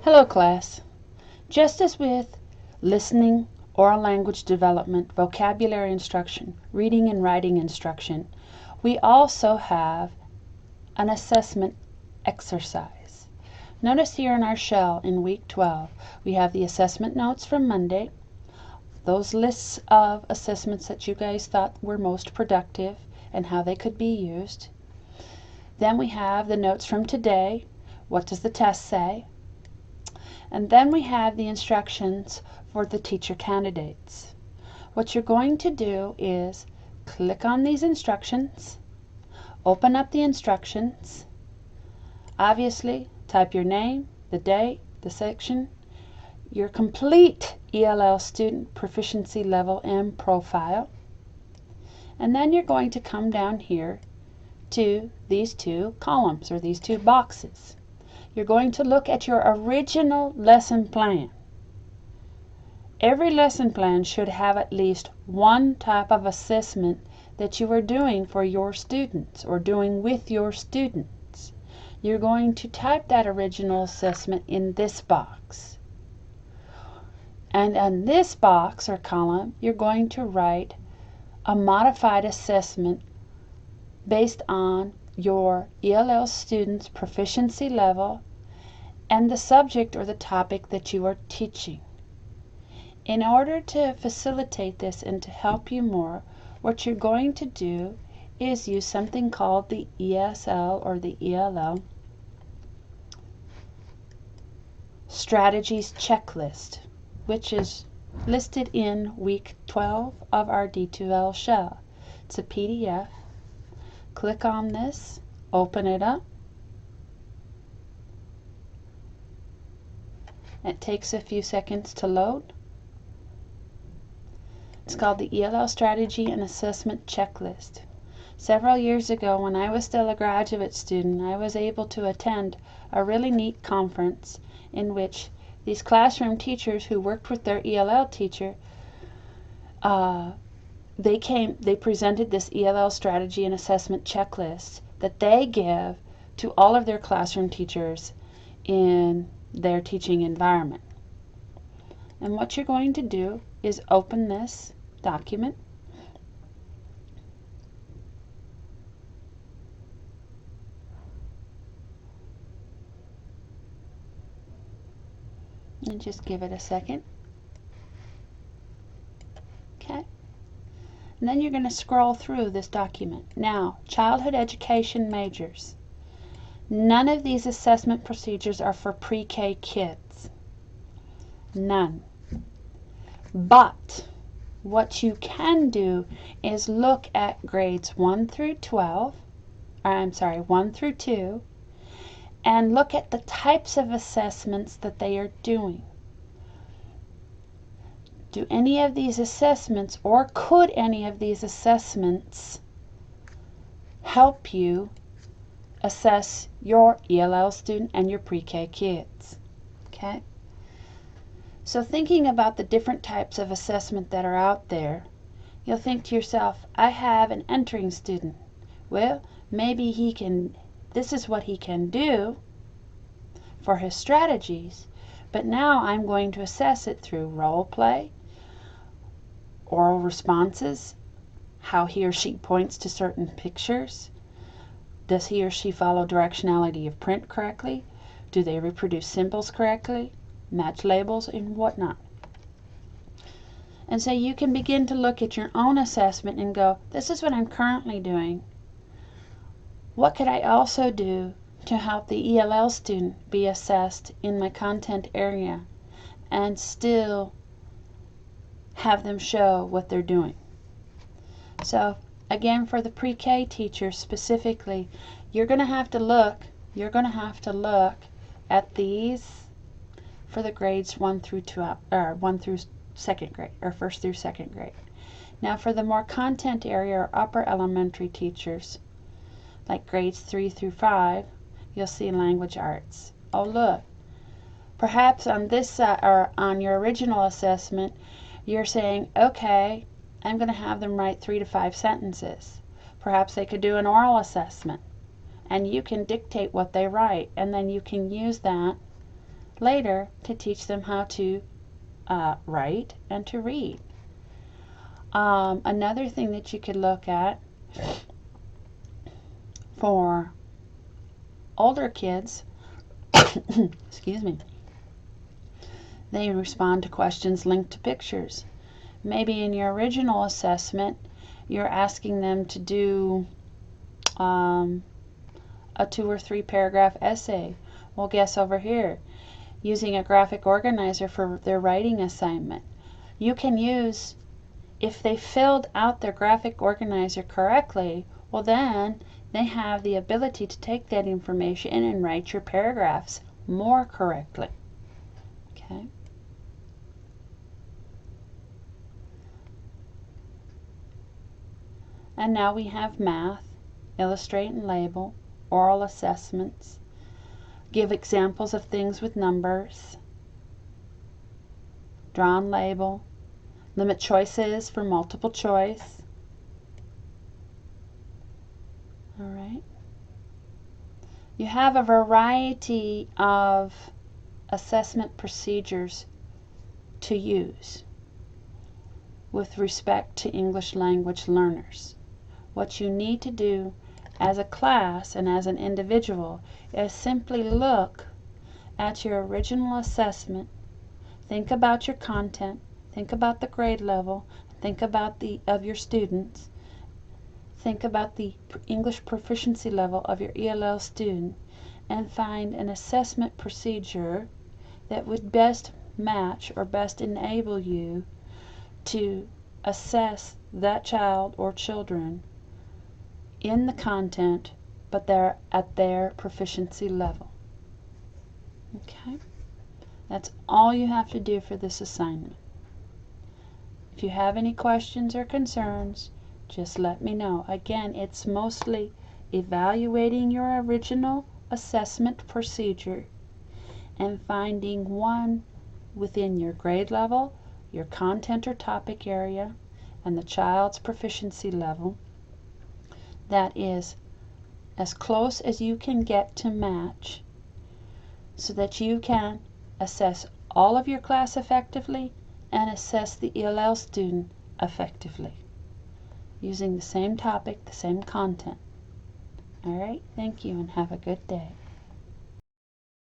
Hello class. Just as with listening, oral language development, vocabulary instruction, reading and writing instruction, we also have an assessment exercise. Notice here in our shell in week 12, we have the assessment notes from Monday, those lists of assessments that you guys thought were most productive and how they could be used. Then we have the notes from today, what does the test say? And then we have the instructions for the teacher candidates. What you're going to do is click on these instructions, open up the instructions, obviously type your name, the date, the section, your complete ELL student proficiency level and profile, and then you're going to come down here to these two columns or these two boxes. You're going to look at your original lesson plan. Every lesson plan should have at least one type of assessment that you are doing for your students or doing with your students. You're going to type that original assessment in this box. And on this box or column, you're going to write a modified assessment based on your ELL students' proficiency level and the subject or the topic that you are teaching. In order to facilitate this and to help you more, what you're going to do is use something called the ESL or the ELL Strategies Checklist, which is listed in week 12 of our D2L shell. It's a PDF. Click on this, open it up. It takes a few seconds to load. It's called the Elo Strategy and Assessment Checklist. Several years ago, when I was still a graduate student, I was able to attend a really neat conference in which these classroom teachers who worked with their ELL teacher, they presented this ELL Strategy and Assessment Checklist that they give to all of their classroom teachers in their teaching environment. And what you're going to do is open this document. And just give it a second. Okay. And then you're going to scroll through this document. Now, childhood education majors. None of these assessment procedures are for pre-K kids. None. But what you can do is look at grades 1 through 12, or I'm sorry, 1 through 2, and look at the types of assessments that they are doing. Do any of these assessments, or could any of these assessments, help you assess your ELL student and your pre-K kids? Okay? So thinking about the different types of assessment that are out there, you'll think to yourself, I have an entering student. Well, maybe this is what he can do for his strategies, but now I'm going to assess it through role play, oral responses, how he or she points to certain pictures. Does he or she follow directionality of print correctly? Do they reproduce symbols correctly? Match labels and whatnot. And so you can begin to look at your own assessment and go, this is what I'm currently doing. What could I also do to help the ELL student be assessed in my content area and still have them show what they're doing? So again, for the pre-K teachers specifically, you're going to have to look at these for the grades 1 through 12, or 1 through 2nd grade, or 1st through 2nd grade. Now for the more content area or upper elementary teachers, like grades 3 through 5, you'll see language arts. Oh look, perhaps on this or on your original assessment, you're saying, okay, I'm going to have them write 3 to 5 sentences. Perhaps they could do an oral assessment, and you can dictate what they write, and then you can use that later to teach them how to write and to read. Another thing that you could look at for older kids, excuse me, they respond to questions linked to pictures. Maybe in your original assessment, you're asking them to do a 2 or 3 paragraph essay. Well, guess over here, using a graphic organizer for their writing assignment. You can use, if they filled out their graphic organizer correctly, well then they have the ability to take that information and write your paragraphs more correctly. Okay. And now we have math, illustrate and label, oral assessments, give examples of things with numbers, draw and label, limit choices for multiple choice. All right. You have a variety of assessment procedures to use with respect to English language learners. What you need to do as a class and as an individual is simply look at your original assessment, think about your content, think about the grade level, think about of your students, think about the English proficiency level of your ELL student, and find an assessment procedure that would best match or best enable you to assess that child or children in the content, but they're at their proficiency level. Okay? That's all you have to do for this assignment. If you have any questions or concerns, just let me know. Again, it's mostly evaluating your original assessment procedure and finding one within your grade level, your content or topic area, and the child's proficiency level that is as close as you can get to match, so that you can assess all of your class effectively and assess the ELL student effectively using the same topic, the same content. All right, thank you and have a good day.